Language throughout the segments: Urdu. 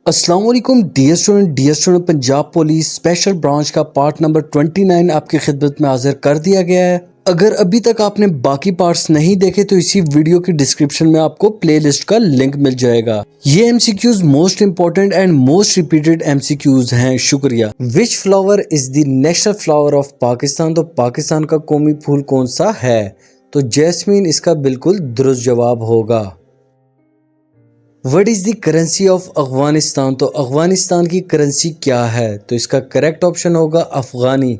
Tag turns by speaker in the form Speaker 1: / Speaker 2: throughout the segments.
Speaker 1: السلام علیکم dear student Punjab police special branch کا پارٹ نمبر 29 آپ کی خدمت میں حاضر کر دیا گیا ہے۔ اگر ابھی تک آپ نے باقی پارٹس نہیں دیکھے تو اسی ویڈیو کی ڈسکرپشن میں آپ کو پلے لسٹ کا لنک مل جائے گا۔ یہ M C Qs most important and most repeated M C Qs ہیں۔ شکریہ۔ Which flower is the national flower of Pakistan? تو پاکستان کا قومی پھول کون سا ہے؟ تو جیسمین اس کا بالکل درست جواب ہوگا۔ What is the currency of Afghanistan? تو افغانستان کی کرنسی کیا ہے؟ تو اس کا کریکٹ آپشن ہوگا افغانی۔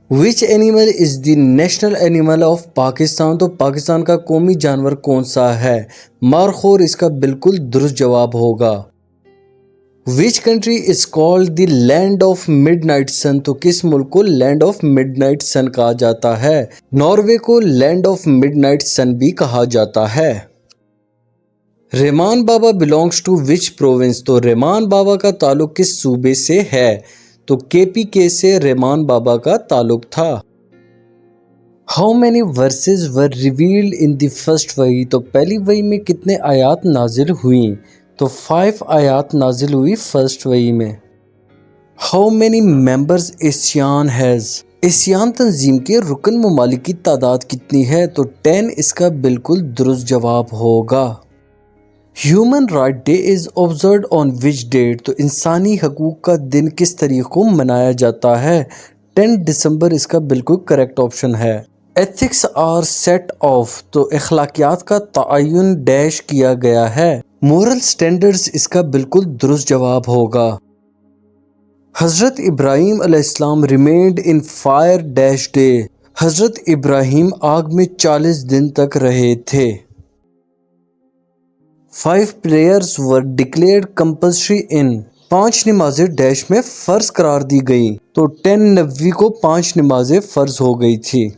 Speaker 1: Which animal is the national animal of Pakistan? تو پاکستان کا قومی جانور کون سا ہے؟ مارخور اس کا بالکل درست جواب ہوگا۔ Which country is called the land of midnight sun? تو کس ملک کو land of midnight sun کہا جاتا ہے؟ ناروے کو land of midnight sun بھی کہا جاتا ہے۔ رحمان بابا بلانگس ٹو وچ پروونس؟ تو رحمان بابا کا تعلق کس صوبے سے ہے؟ تو KPK سے رحمان بابا کا تعلق تھا۔ How many verses were revealed in the first وحی؟ تو پہلی وحی میں کتنے آیات نازل ہوئیں؟ تو 5 آیات نازل ہوئی فرسٹ وحی میں۔ How many members ASEAN has? ASEAN تنظیم کے رکن ممالک کی تعداد کتنی ہے؟ تو 10 اس کا بالکل درست جواب ہوگا۔ Human right day is observed on which date? تو انسانی حقوق کا دن کس تاریخ کو منایا جاتا ہے؟ 10 دسمبر اس کا بالکل کریکٹ آپشن ہے۔ Ethics are set of? تو اخلاقیات کا تعین ڈیش کیا گیا ہے۔ مورل سٹینڈرڈز اس کا بالکل درست جواب ہوگا۔ حضرت ابراہیم علیہ السلام ریمینڈ ان فائر ڈیش ڈے؟ حضرت ابراہیم آگ میں 40 دن تک رہے تھے۔ 5 prayers were declared compulsory in؟ 5 نمازیں ڈیش میں فرض قرار دی گئیں تو 10 نوی کو 5 نمازیں فرض ہو گئی تھی۔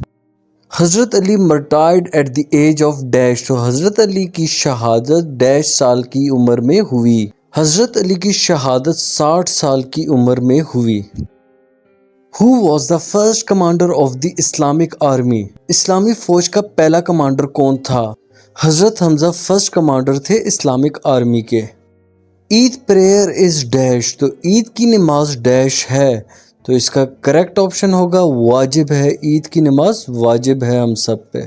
Speaker 1: Hazrat Ali martyred at the age of dash? تو حضرت علی کی شہادت ڈیش سال کی عمر میں ہوئی؟ حضرت علی کی شہادت 60 سال کی عمر میں ہوئی۔ Who was the first commander of the Islamic Army؟ اسلامی فوج کا پہلا کمانڈر کون تھا؟ حضرت حمزہ فرسٹ کمانڈر تھے اسلامک آرمی کے۔ عید پریئر از ڈیش؟ تو عید کی نماز ڈیش ہے؟ تو اس کا کریکٹ آپشن ہوگا واجب ہے۔ عید کی نماز واجب ہے ہم سب پہ۔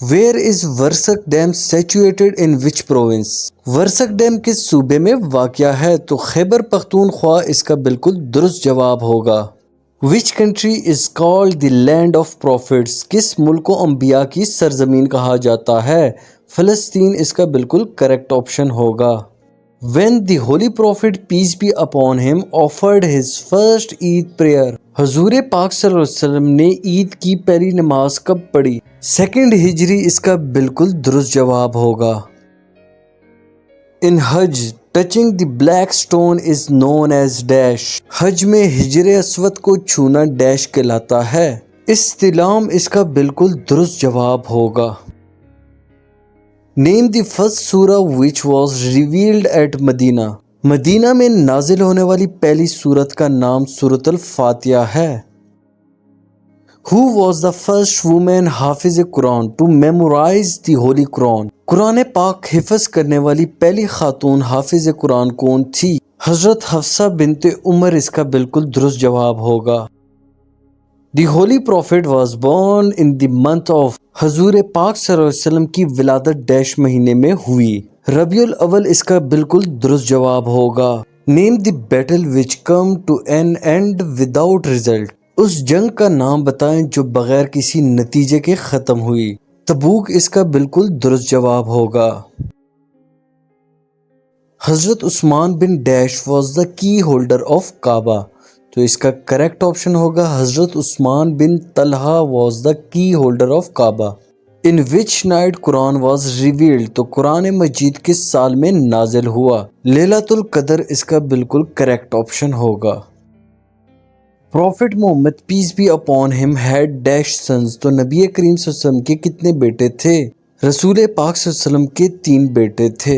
Speaker 1: Where is Warsak dam situated in which province? Warsak dam کس صوبے میں واقع ہے؟ تو خیبر پختونخوا اس کا بالکل درست جواب ہوگا۔ Which country is called the land of prophets? کس ملک کو انبیاء کی سرزمین کہا جاتا ہے؟ فلسطین اس کا بالکل کریکٹ آپشن ہوگا۔ When the holy prophet peace be upon him offered his first Eid prayer؟ حضور پاک صلی اللہ علیہ وسلم نے عید کی پہلی نماز کب پڑھی؟ 2 ہجری اس کا بالکل درست جواب ہوگا۔ In Hajj touching the black stone is known as dash؟ حج میں حجر اسود کو چھونا ڈیش کہلاتا ہے؟ استلام اس کا بالکل درست جواب ہوگا۔ Name the first surah which was revealed at مدینہ؟ مدینہ میں نازل ہونے والی پہلی سورت کا نام سورۃ الفاتحہ ہے۔ Who was the first woman حافظ قرآن to memorize the holy Quran؟ قرآن پاک حفظ کرنے والی پہلی خاتون حافظ قرآن کون تھی؟ حضرت حفصہ بنت عمر اس کا بالکل درست جواب ہوگا۔ The holy prophet was born in the month of? حضور پاک صلی اللہ علیہ وسلم کی ولادت ڈیش مہینے میں ہوئی؟ ربیع الاول اس کا بالکل درست جواب ہوگا۔ Name the battle which come to an end without result? اس جنگ کا نام بتائیں جو بغیر کسی نتیجے کے ختم ہوئی؟ تبوک اس کا بالکل درست جواب ہوگا۔ حضرت عثمان بن ڈیش واز دا کی ہولڈر آف کعبہ؟ تو اس کا کریکٹ آپشن ہوگا حضرت عثمان بن طلحہ واز دا کی holder of Kaaba. In which night Quran was revealed? تو قرآن مجید کس سال میں نازل ہوا؟ لیلۃ القدر اس کا بالکل کریکٹ آپشن ہوگا۔ Prophet Muhammad peace be upon him had dash sons? تو نبی کریم صلی اللہ علیہ وسلم کے کتنے بیٹے تھے؟ رسول پاک صلی اللہ علیہ وسلم کے 3 بیٹے تھے۔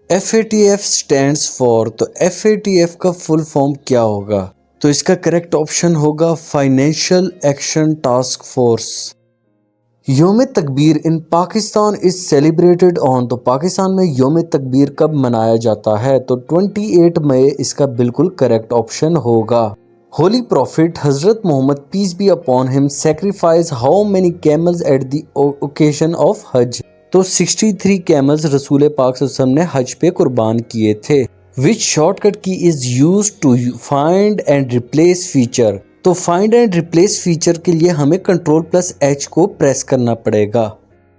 Speaker 1: FATF stands for؟ تو FATF کا فل فارم کیا ہوگا؟ تو اس کا کریکٹ آپشن ہوگا فائنینشیل ایکشن ٹاسک فورس۔ یوم تکبیر ان پاکستان از سیلیبریٹڈ آن، تو پاکستان میں یوم تکبیر کب منایا جاتا ہے؟ تو 28 مئی اس کا بالکل کریکٹ آپشن ہوگا۔ Holy prophet Hazrat Muhammad peace be upon him sacrifice how many camels at the occasion of Hajj? تو 63 کیملز رسول پاک صلی اللہ علیہ وسلم نے حج پہ قربان کیے تھے۔ وچ shortcut key is used to find and replace feature? تو فائنڈ اینڈ ریپلیس فیچر کے لیے ہمیں Ctrl+H کو پریس کرنا پڑے گا۔